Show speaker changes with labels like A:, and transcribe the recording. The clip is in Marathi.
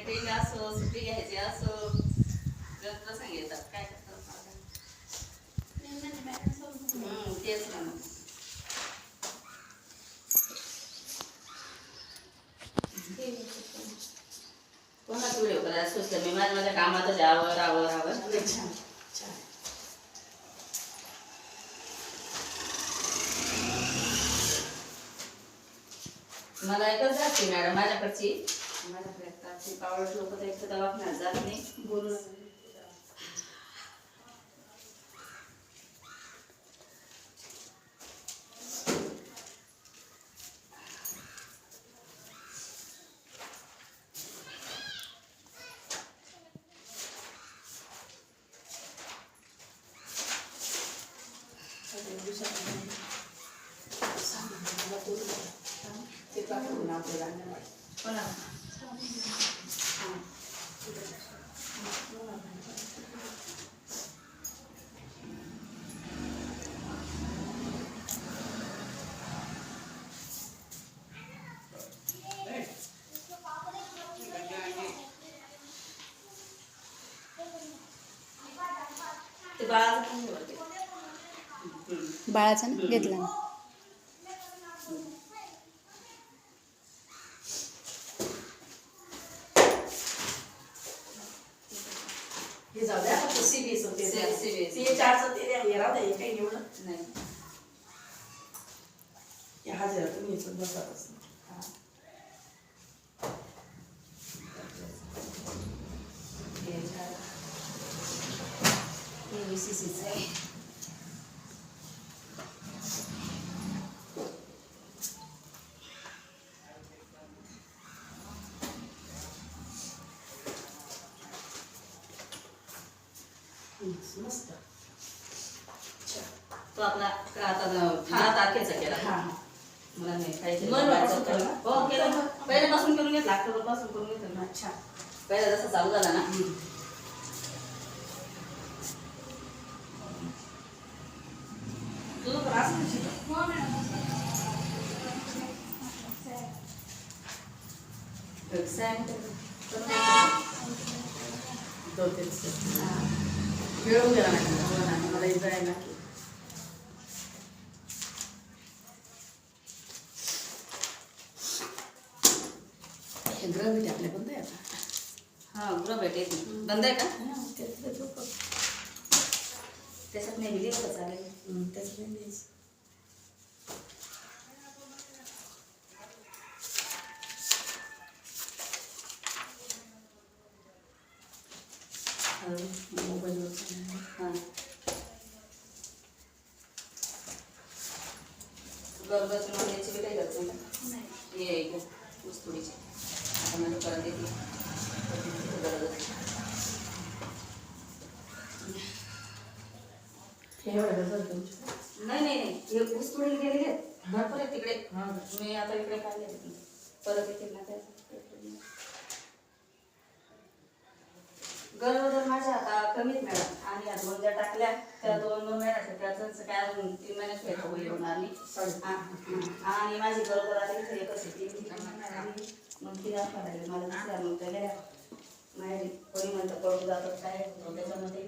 A: मीटिंग असो सुट्टी घ्यायची असो गप्प सांगितलं काय करतात तेच ना मग कोणाच व्हिडिओ करायला सुचलं मी माझ्या कामातच आवर
B: छान छान
A: मला एकच जाते मॅडम माझ्याकडची माझ्याकडे पावडर लोक तर एक दवाखान्यात जात नाही
B: बोलू ते पाठवून आपल्याला
A: कोणा ते
C: बाळाचा ना घेतला ना
B: हे जाऊ द्या फक्त CBS होते
A: CBS.
B: CA4चं ते द्या हे राहू द्या हे काही निवडं
A: नाही
B: हे हजर तुम्ही याच्यात बसतच
A: ABCCचं आहे
B: मस्त
A: तो आपला आता 10 तारखेचा केला
B: हां
A: मला नाही खायचं
B: मनपासून केला ना?
A: हो केलं पहिल्यापासून करून घेतला ऑक्टोबरपासून करून घेतलं ना
B: अच्छा
A: पहिला जसं चालू झाला ना
B: तुझं पण असं शिकव मिळवून गेला नाही मला इथं आहे ना ग्रह भेटे आपल्या बंद आहे आता
A: हा ग्रुप भेटे बंद आहे का
B: त्याच्यात
A: त्याच्यात नाही दिली का चालेल
B: नाही मोबाईलवर
A: हां गरबाचं नाव याची बी काही गरज नाही ये ऊस थोडीची आता मला परत येते गरज नाही नाही नाही हे ऊस तोडीला गेलेले आहेत भरपूर आहेत तिकडे मी आता इकडे काढले परत येतील ना त्या गरज माझ्या आता कमीच मॅडम आणि या 2 ज्या टाकल्या त्या 2 महिन्याच्या त्याच काय अजून 3 महिन्यात काही होईल होणार नाही आणि माझी गरज आली इथे एकच आहे 3 ठिकाणी मग ती दाखवा लागेल मला दुसऱ्या मग त्या गेल्या माझी कोणी म्हणतं पळून जातात काय त्याच्यामध्ये